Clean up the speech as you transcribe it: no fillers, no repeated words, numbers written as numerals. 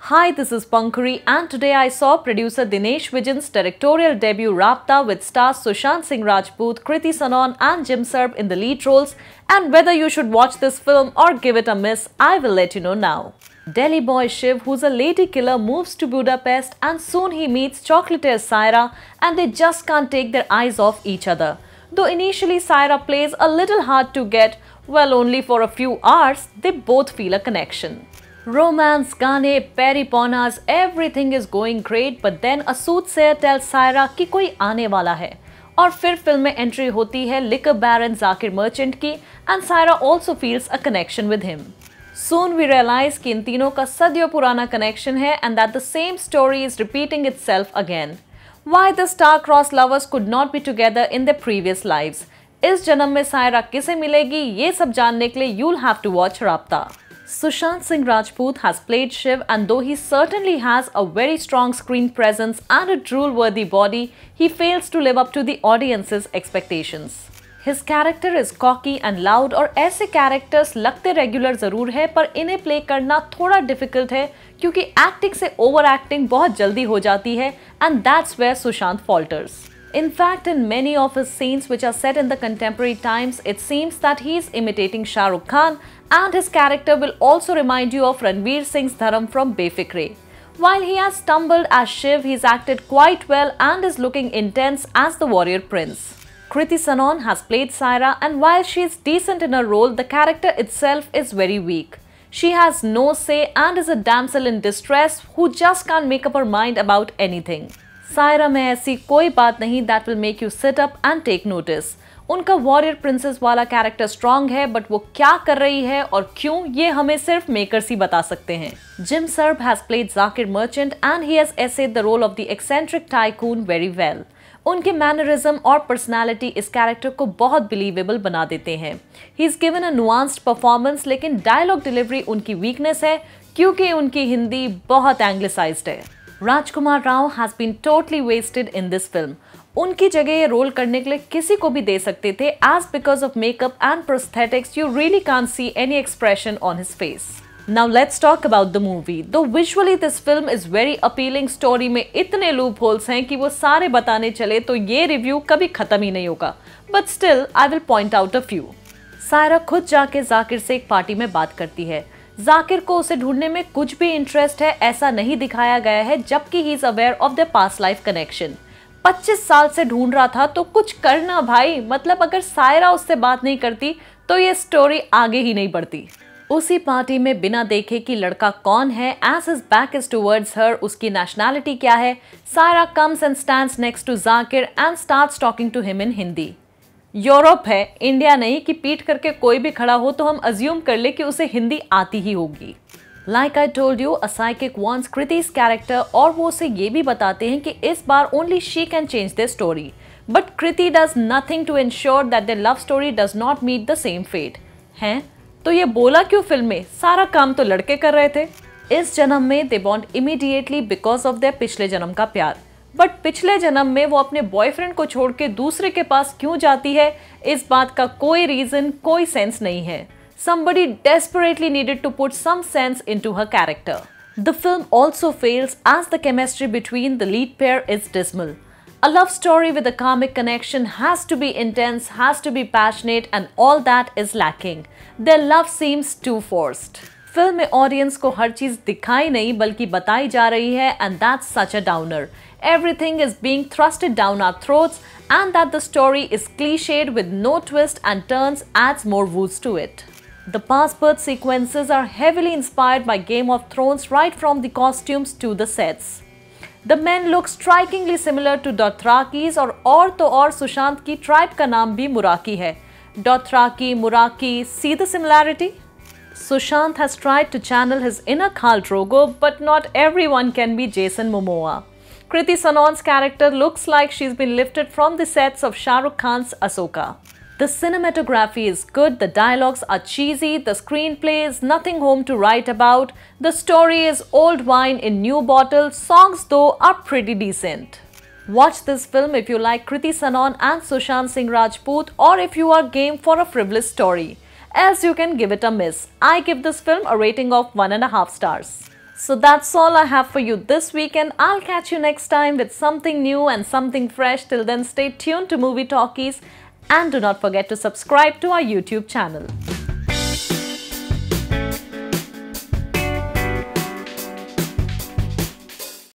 Hi, this is Pankuri and today I saw producer Dinesh Vijan's directorial debut Rabta with stars Sushant Singh Rajput, Kriti Sanon and Jim Sarbh in the lead roles, and whether you should watch this film or give it a miss, I will let you know now. Delhi boy Shiv, who's a lady killer, moves to Budapest and soon he meets chocolatier Saira and they just can't take their eyes off each other. Though initially Saira plays a little hard to get, well, only for a few hours, they both feel a connection. Romance, gaane, periponas, everything is going great, but then a soothsayer tells Saira कि कोई आने वाला है और फिर film में entry होती है liquor baron Zakir Merchant की and Saira also feels a connection with him. Soon we realize कि इन तीनों का सदियों पुराना connection है and that the same story is repeating itself again. Why the star-crossed lovers could not be together in their previous lives? इस जन्म में सायरा किसे मिलेगी, ये सब जानने के लिए you'll have to watch Rabta. Sushant Singh Rajput has played Shiv, and though he certainly has a very strong screen presence and a drool-worthy body, he fails to live up to the audience's expectations. His character is cocky and loud और ऐसे characters लगते regular ज़रूर है पर इन्हें play करना थोड़ा difficult है क्योंकि acting से overacting बहुत जल्दी हो जाती है and that's where Sushant falters. In fact, in many of his scenes which are set in the contemporary times, it seems that he is imitating Shah Rukh Khan and his character will also remind you of Ranveer Singh's Dharam from Befikre. While he has stumbled as Shiv, he's acted quite well and is looking intense as the warrior prince. Kriti Sanon has played Saira and while she is decent in her role, the character itself is very weak. She has no say and is a damsel in distress who just can't make up her mind about anything. Saira में ऐसी कोई बात नहीं that will make you sit up and take notice. उनका warrior princess वाला character strong है but वो क्या कर रही है और क्यों, ये हमें सिर्फ मेकर्स ही बता सकते हैं. Jim Sarbh has played Zakir Merchant and he has aced the role of the eccentric tycoon very well. उनके मैनरिज्म और पर्सनालिटी इस कैरेक्टर को बहुत बिलीवेबल बना देते हैं. He is given a nuanced performance लेकिन डायलॉग डिलीवरी उनकी वीकनेस है क्योंकि उनकी हिंदी बहुत एंग्लिसाइज्ड है. राजकुमार Rao has been totally wasted in this film. उनकी जगह ये रोल करने के लिए किसी को भी दे सकते थे as because of makeup and prosthetics you really can't see any expression on his face. Now let's talk about the movie. Though visually this film is very appealing, story में इतने loopholes हैं कि वो सारे बताने चले तो ये रिव्यू कभी खत्म ही नहीं होगा. But still I will point out a few. Saira खुद जाके जाकिर से एक पार्टी में बात करती है. जाकिर को उसे ढूंढने में कुछ भी इंटरेस्ट है ऐसा नहीं दिखाया गया है जबकि he is aware of the past life connection. 25 साल से ढूंढ रहा था तो कुछ करना भाई, मतलब अगर सायरा उससे बात नहीं करती तो ये स्टोरी आगे ही नहीं बढ़ती. उसी पार्टी में बिना देखे कि लड़का कौन है, as his back is towards her, उसकी नेशनैलिटी क्या है, Saira comes and stands next to Zakir and starts talking to him in Hindi. Europe है, इंडिया नहीं कि पीट करके कोई भी खड़ा हो तो हम अज्यूम कर ले कि उसे हिंदी आती ही होगी. Like I told you, a psychic wants Kriti's character और वो उसे ये भी बताते हैं कि इस बार only she can change their story. But Kriti does nothing to ensure that their love story does not meet the same fate. हैं तो ये बोला क्यों फिल्म में, सारा काम तो लड़के कर रहे थे. इस जन्म में they bond immediately because of their पिछले जन्म का प्यार. बट पिछले जन्म में वो अपने बॉयफ्रेंड को छोड़ के दूसरे के पास क्यों जाती है, इस बात का कोई रीजन, कोई सेंस नहीं है. Somebody desperately needed to put some sense into her character. The film also fails as the chemistry between the lead pair is dismal. A love story with a karmic connection has to be intense, has to be passionate, and all that is lacking. Their love seems too forced. Film में audience को हर चीज दिखाई नहीं बल्कि बताई जा रही है and that's such a downer. Everything is being thrusted down our throats and that the story is cliched with no twist and turns adds more woos to it. The past birth sequences are heavily inspired by Game of Thrones right from the costumes to the sets. The men look strikingly similar to Dothrakis और तो और सुशांत की tribe का नाम भी मुराकी है. Dothraki, Muraki, see the similarity? Sushant has tried to channel his inner Khal Drogo, but not everyone can be Jason Momoa. Kriti Sanon's character looks like she's been lifted from the sets of Shah Rukh Khan's Ahsoka. The cinematography is good, the dialogues are cheesy, the screenplay is nothing home to write about, the story is old wine in new bottles, songs though are pretty decent. Watch this film if you like Kriti Sanon and Sushant Singh Rajput or if you are game for a frivolous story. Else you can give it a miss. I give this film a rating of 1.5 stars. So that's all I have for you this weekend. I'll catch you next time with something new and something fresh. Till then, stay tuned to Movie Talkies and do not forget to subscribe to our YouTube channel.